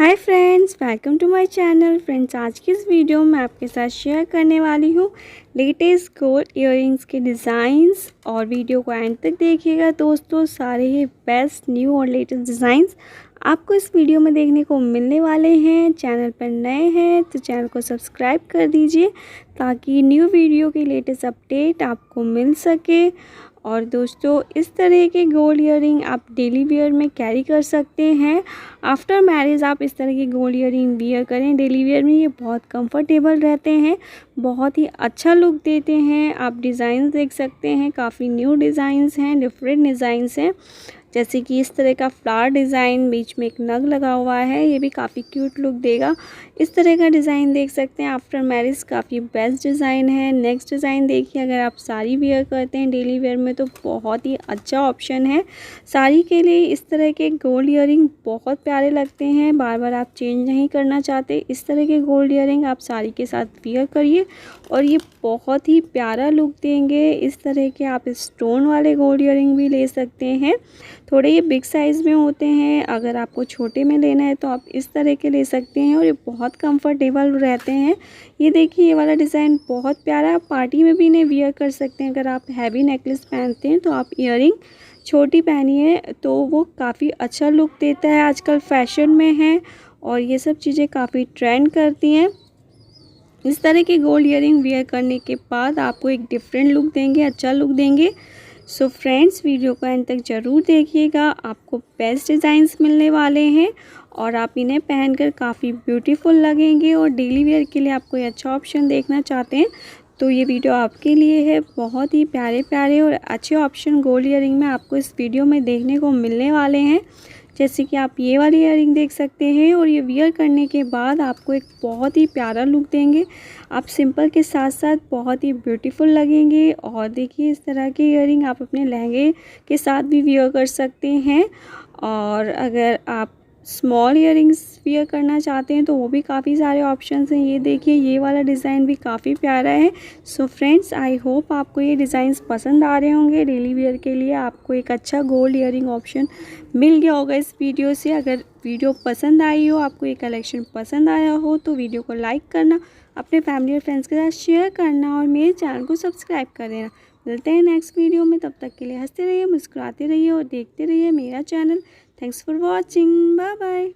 Hi friends, welcome to my channel. Friends, आज की इस वीडियो में आपके साथ शेयर करने वाली हूँ लेटेस्ट गोल्ड इयररिंग्स के डिज़ाइंस। और वीडियो को एंड तक देखिएगा दोस्तों। सारे ही बेस्ट न्यू और लेटेस्ट डिज़ाइंस आपको इस वीडियो में देखने को मिलने वाले हैं। चैनल पर नए हैं तो चैनल को सब्सक्राइब कर दीजिए ताकि न्यू वीडियो की लेटेस्ट अपडेट आपको मिल सके। और दोस्तों, इस तरह के गोल्ड इयररिंग आप डेली वेयर में कैरी कर सकते हैं। आफ्टर मैरिज आप इस तरह की गोल्ड इयररिंग वियर करें डेली वेयर में, ये बहुत कंफर्टेबल रहते हैं, बहुत ही अच्छा लुक देते हैं। आप डिज़ाइन देख सकते हैं, काफ़ी न्यू डिज़ाइंस हैं, डिफरेंट डिज़ाइंस हैं। जैसे कि इस तरह का फ्लावर डिज़ाइन, बीच में एक नग लगा हुआ है, ये भी काफ़ी क्यूट लुक देगा। इस तरह का डिज़ाइन देख सकते हैं आफ्टर मैरिज, काफ़ी बेस्ट डिज़ाइन है। नेक्स्ट डिज़ाइन देखिए, अगर आप साड़ी वेयर करते हैं डेली वेयर में तो बहुत ही अच्छा ऑप्शन है। साड़ी के लिए इस तरह के गोल्ड इयररिंग बहुत प्यारे लगते हैं, बार बार आप चेंज नहीं करना चाहते, इस तरह के गोल्ड इयररिंग आप साड़ी के साथ वियर करिए और ये बहुत ही प्यारा लुक देंगे। इस तरह के आप स्टोन वाले गोल्ड इयररिंग भी ले सकते हैं, थोड़े ये बिग साइज़ में होते हैं। अगर आपको छोटे में लेना है तो आप इस तरह के ले सकते हैं और ये बहुत कंफर्टेबल रहते हैं। ये देखिए, ये वाला डिज़ाइन बहुत प्यारा है, आप पार्टी में भी इन्हें वियर कर सकते हैं। अगर आप हैवी नेकलेस पहनते हैं तो आप इयररिंग छोटी पहनिए तो वो काफ़ी अच्छा लुक देता है। आजकल फैशन में है और ये सब चीज़ें काफ़ी ट्रेंड करती हैं। इस तरह के गोल्ड इयररिंग वियर करने के बाद आपको एक डिफरेंट लुक देंगे, अच्छा लुक देंगे। सो फ्रेंड्स, वीडियो को एंड तक ज़रूर देखिएगा, आपको बेस्ट डिज़ाइंस मिलने वाले हैं और आप इन्हें पहनकर काफ़ी ब्यूटीफुल लगेंगे। और डेली वेयर के लिए आप कोई अच्छा ऑप्शन देखना चाहते हैं तो ये वीडियो आपके लिए है। बहुत ही प्यारे प्यारे और अच्छे ऑप्शन गोल्ड इयररिंग में आपको इस वीडियो में देखने को मिलने वाले हैं। जैसे कि आप ये वाली इयररिंग देख सकते हैं और ये वियर करने के बाद आपको एक बहुत ही प्यारा लुक देंगे। आप सिंपल के साथ साथ बहुत ही ब्यूटीफुल लगेंगे। और देखिए, इस तरह के इयररिंग आप अपने लहंगे के साथ भी वियर कर सकते हैं। और अगर आप स्मॉल इयररिंग्स वियर करना चाहते हैं तो वो भी काफ़ी सारे ऑप्शंस हैं। ये देखिए, ये वाला डिज़ाइन भी काफ़ी प्यारा है। सो फ्रेंड्स, आई होप आपको ये डिज़ाइंस पसंद आ रहे होंगे। डेली वेयर के लिए आपको एक अच्छा गोल्ड इयररिंग ऑप्शन मिल गया होगा इस वीडियो से। अगर वीडियो पसंद आई हो, आपको ये कलेक्शन पसंद आया हो तो वीडियो को लाइक करना, अपने फैमिली और फ्रेंड्स के साथ शेयर करना और मेरे चैनल को सब्सक्राइब कर देना। मिलते हैं नेक्स्ट वीडियो में, तब तक के लिए हंसते रहिए, मुस्कुराते रहिए और देखते रहिए मेरा channel. Thanks for watching, bye bye.